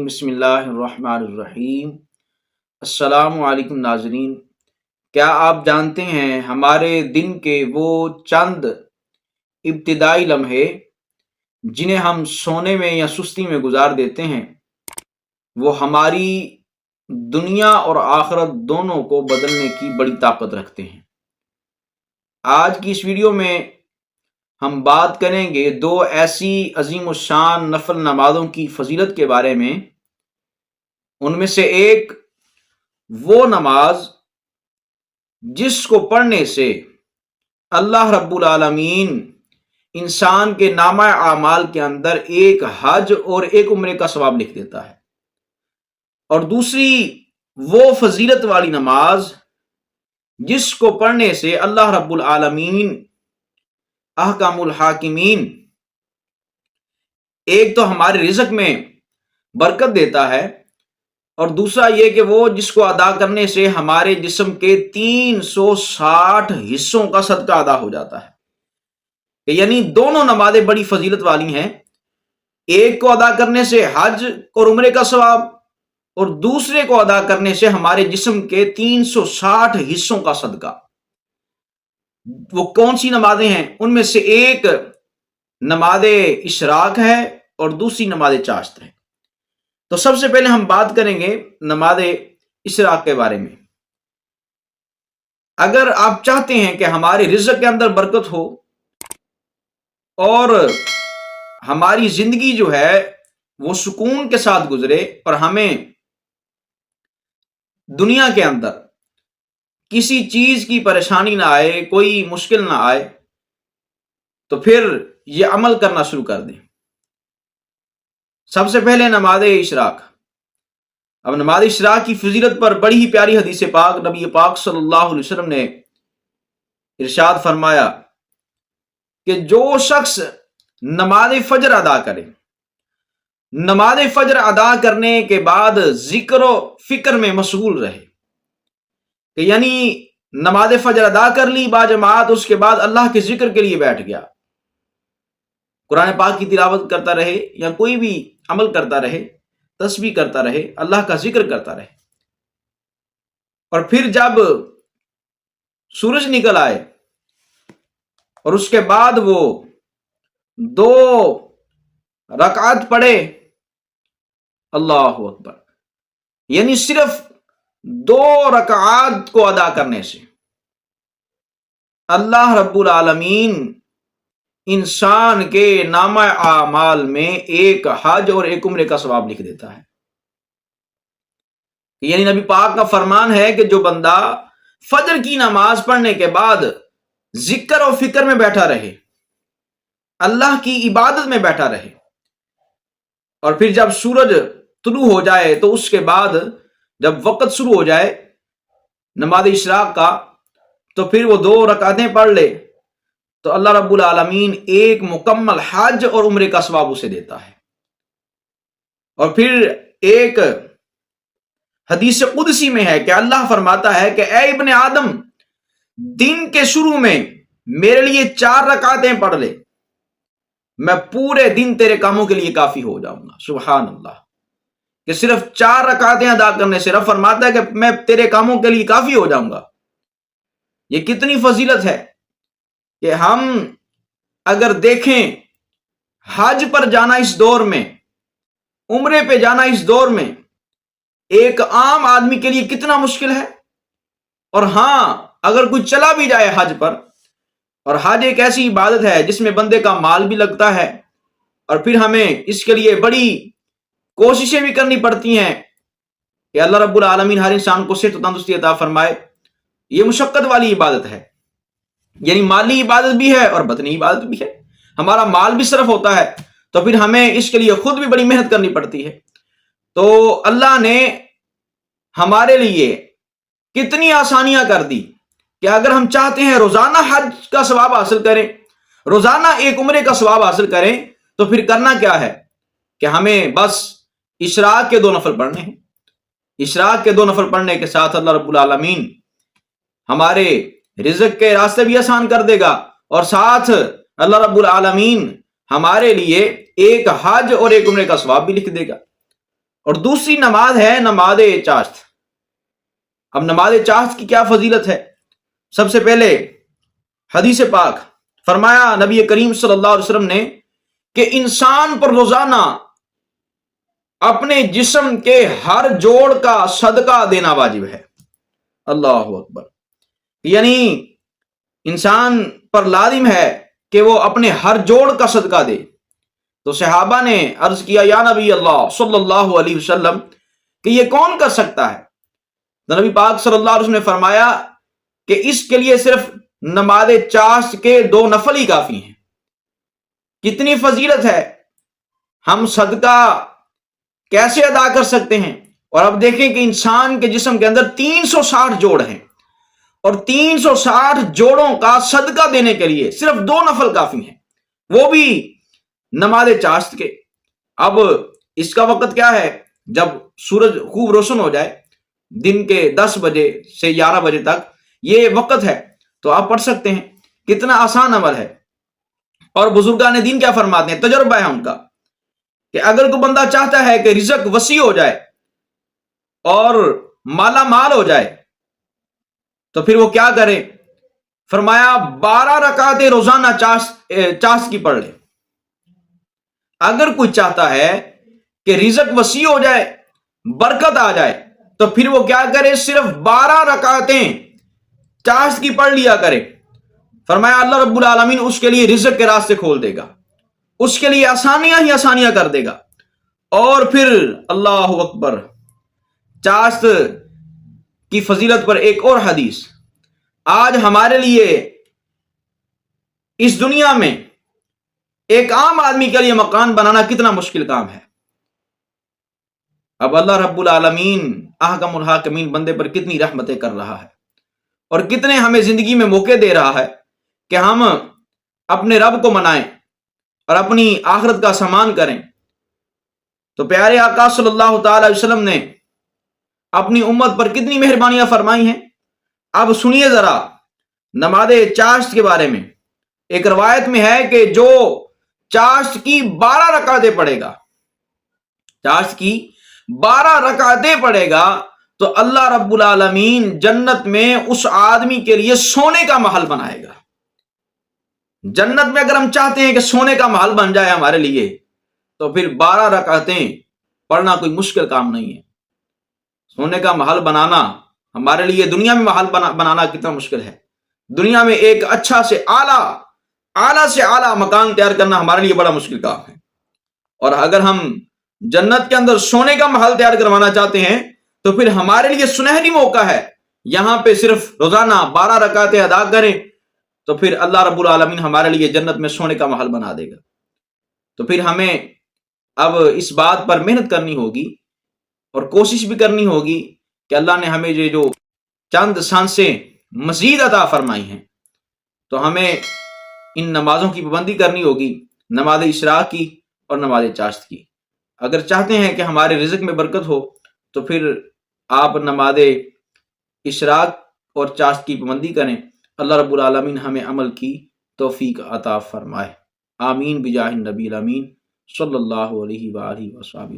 بسم اللہ الرحمن الرحیم۔ السلام علیکم ناظرین، کیا آپ جانتے ہیں ہمارے دن کے وہ چند ابتدائی لمحے جنہیں ہم سونے میں یا سستی میں گزار دیتے ہیں وہ ہماری دنیا اور آخرت دونوں کو بدلنے کی بڑی طاقت رکھتے ہیں۔ آج کی اس ویڈیو میں ہم بات کریں گے دو ایسی عظیم الشان نفل نمازوں کی فضیلت کے بارے میں۔ ان میں سے ایک وہ نماز جس کو پڑھنے سے اللہ رب العالمین انسان کے نامہ اعمال کے اندر ایک حج اور ایک عمرے کا ثواب لکھ دیتا ہے، اور دوسری وہ فضیلت والی نماز جس کو پڑھنے سے اللہ رب العالمین احکم الحاکمین ایک تو ہمارے رزق میں برکت دیتا ہے، اور دوسرا یہ کہ وہ جس کو ادا کرنے سے ہمارے جسم کے 360 حصوں کا صدقہ ادا ہو جاتا ہے۔ یعنی دونوں نمازیں بڑی فضیلت والی ہیں، ایک کو ادا کرنے سے حج اور عمرے کا ثواب، اور دوسرے کو ادا کرنے سے ہمارے جسم کے 360 حصوں کا صدقہ۔ وہ کون سی نمازیں ہیں؟ ان میں سے ایک نماز اشراق ہے اور دوسری نماز چاشت ہے۔ تو سب سے پہلے ہم بات کریں گے نماز اشراق کے بارے میں۔ اگر آپ چاہتے ہیں کہ ہمارے رزق کے اندر برکت ہو اور ہماری زندگی جو ہے وہ سکون کے ساتھ گزرے اور ہمیں دنیا کے اندر کسی چیز کی پریشانی نہ آئے، کوئی مشکل نہ آئے، تو پھر یہ عمل کرنا شروع کر دیں۔ سب سے پہلے نماز اشراق۔ اب نماز اشراق کی فضیلت پر بڑی ہی پیاری حدیث پاک نبی پاک صلی اللہ علیہ وسلم نے ارشاد فرمایا کہ جو شخص نماز فجر ادا کرے، نماز فجر ادا کرنے کے بعد ذکر و فکر میں مشغول رہے، کہ یعنی نماز فجر ادا کر لی باجماعت، اس کے بعد اللہ کے ذکر کے لیے بیٹھ گیا، قرآن پاک کی تلاوت کرتا رہے یا کوئی بھی عمل کرتا رہے، تسبیح کرتا رہے، اللہ کا ذکر کرتا رہے، اور پھر جب سورج نکل آئے اور اس کے بعد وہ 2 رکعت پڑھے، اللہ اکبر، یعنی صرف 2 رکعات کو ادا کرنے سے اللہ رب العالمین انسان کے نامہ اعمال میں ایک حج اور ایک عمرے کا ثواب لکھ دیتا ہے۔ یعنی نبی پاک کا فرمان ہے کہ جو بندہ فجر کی نماز پڑھنے کے بعد ذکر و فکر میں بیٹھا رہے، اللہ کی عبادت میں بیٹھا رہے، اور پھر جب سورج طلوع ہو جائے تو اس کے بعد جب وقت شروع ہو جائے نماز اشراق کا، تو پھر وہ 2 رکعتیں پڑھ لے، تو اللہ رب العالمین ایک مکمل حج اور عمرے کا ثواب اسے دیتا ہے۔ اور پھر ایک حدیث قدسی میں ہے کہ اللہ فرماتا ہے کہ اے ابن آدم، دن کے شروع میں میرے لیے 4 رکعتیں پڑھ لے، میں پورے دن تیرے کاموں کے لیے کافی ہو جاؤں گا۔ سبحان اللہ، کہ صرف 4 رکعتیں ادا کرنے سے رب فرماتا ہے کہ میں تیرے کاموں کے لیے کافی ہو جاؤں گا۔ یہ کتنی فضیلت ہے کہ ہم اگر دیکھیں حج پر جانا اس دور میں، عمرے پہ جانا اس دور میں ایک عام آدمی کے لیے کتنا مشکل ہے، اور ہاں اگر کوئی چلا بھی جائے حج پر، اور حج ایک ایسی عبادت ہے جس میں بندے کا مال بھی لگتا ہے، اور پھر ہمیں اس کے لیے بڑی کوششیں بھی کرنی پڑتی ہیں کہ اللہ رب العالمین ہر انسان کو صحت و تندرستی عطا فرمائے۔ یہ مشقت والی عبادت ہے، یعنی مالی عبادت بھی ہے اور بدنی عبادت بھی ہے، ہمارا مال بھی صرف ہوتا ہے، تو پھر ہمیں اس کے لیے خود بھی بڑی محنت کرنی پڑتی ہے۔ تو اللہ نے ہمارے لیے کتنی آسانیاں کر دی کہ اگر ہم چاہتے ہیں روزانہ حج کا ثواب حاصل کریں، روزانہ ایک عمرے کا ثواب حاصل کریں، تو پھر کرنا کیا ہے کہ ہمیں بس اشراق کے 2 نفل پڑھنے ہیں۔ اشراق کے 2 نفل پڑھنے کے ساتھ اللہ رب العالمین ہمارے رزق کے راستے بھی آسان کر دے گا، اور ساتھ اللہ رب العالمین ہمارے لیے ایک حج اور ایک عمرے کا ثواب بھی لکھ دے گا۔ اور دوسری نماز ہے نماز چاشت۔ اب نماز چاشت کی کیا فضیلت ہے؟ سب سے پہلے حدیث پاک فرمایا نبی کریم صلی اللہ علیہ وسلم نے کہ انسان پر روزانہ اپنے جسم کے ہر جوڑ کا صدقہ دینا واجب ہے۔ اللہ اکبر! یعنی انسان پر لازم ہے کہ وہ اپنے ہر جوڑ کا صدقہ دے۔ تو صحابہ نے عرض کیا یا نبی اللہ صلی اللہ علیہ وسلم کہ یہ کون کر سکتا ہے؟ تو نبی پاک صلی اللہ علیہ وسلم نے فرمایا کہ اس کے لیے صرف نماز چاشت کے 2 نفل ہی کافی ہیں۔ کتنی فضیلت ہے! ہم صدقہ کیسے ادا کر سکتے ہیں؟ اور اب دیکھیں کہ انسان کے جسم کے اندر 360 جوڑ ہیں، اور 360 جوڑوں کا صدقہ دینے کے لیے صرف 2 نفل کافی ہیں، وہ بھی نماز چاشت کے۔ اب اس کا وقت کیا ہے؟ جب سورج خوب روشن ہو جائے، دن کے 10 بجے سے 11 بجے تک یہ وقت ہے، تو آپ پڑھ سکتے ہیں۔ کتنا آسان عمل ہے۔ اور بزرگان دین کیا فرماتے ہیں؟ تجربہ ہے ان کا کہ اگر کوئی بندہ چاہتا ہے کہ رزق وسیع ہو جائے اور مالا مال ہو جائے تو پھر وہ کیا کرے؟ فرمایا 12 رکعتیں روزانہ چاشت کی پڑھ لے۔ اگر کوئی چاہتا ہے کہ رزق وسیع ہو جائے، برکت آ جائے، تو پھر وہ کیا کرے؟ صرف 12 رکعتیں چاشت کی پڑھ لیا کرے۔ فرمایا اللہ رب العالمین اس کے لیے رزق کے راستے کھول دے گا، اس کے لیے آسانیاں ہی آسانیاں کر دے گا۔ اور پھر اللہ اکبر، چاشت کی فضیلت پر ایک اور حدیث۔ آج ہمارے لیے اس دنیا میں ایک عام آدمی کے لیے مکان بنانا کتنا مشکل کام ہے۔ اب اللہ رب العالمین احکم الحاکمین بندے پر کتنی رحمتیں کر رہا ہے، اور کتنے ہمیں زندگی میں موقع دے رہا ہے کہ ہم اپنے رب کو منائیں اور اپنی آخرت کا سامان کریں۔ تو پیارے آقا صلی اللہ تعالی علیہ وسلم نے اپنی امت پر کتنی مہربانیاں فرمائی ہیں۔ اب سنیے ذرا نماز چاشت کے بارے میں۔ ایک روایت میں ہے کہ جو چاشت کی 12 رکعتیں پڑھے گا، چاشت کی 12 رکعتیں پڑھے گا، تو اللہ رب العالمین جنت میں اس آدمی کے لیے سونے کا محل بنائے گا۔ جنت میں اگر ہم چاہتے ہیں کہ سونے کا محل بن جائے ہمارے لیے، تو پھر 12 رکعتیں پڑھنا کوئی مشکل کام نہیں ہے۔ سونے کا محل بنانا ہمارے لیے دنیا میں محل بنانا کتنا مشکل ہے۔ دنیا میں ایک اچھا سے اعلیٰ سے اعلیٰ مکان تیار کرنا ہمارے لیے بڑا مشکل کام ہے، اور اگر ہم جنت کے اندر سونے کا محل تیار کروانا چاہتے ہیں تو پھر ہمارے لیے سنہری موقع ہے۔ یہاں پہ صرف روزانہ 12 رکعتیں ادا کریں تو پھر اللہ رب العالمین ہمارے لیے جنت میں سونے کا محل بنا دے گا۔ تو پھر ہمیں اب اس بات پر محنت کرنی ہوگی اور کوشش بھی کرنی ہوگی کہ اللہ نے ہمیں یہ جو چند سانسیں مزید عطا فرمائی ہیں، تو ہمیں ان نمازوں کی پابندی کرنی ہوگی، نماز اشراق کی اور نماز چاشت کی۔ اگر چاہتے ہیں کہ ہمارے رزق میں برکت ہو تو پھر آپ نماز اشراق اور چاشت کی پابندی کریں۔ اللہ رب العالمین ہمیں عمل کی توفیق عطا فرمائے۔ آمین بجاہ النبی الامین صلی اللہ علیہ وآلہ وسلم۔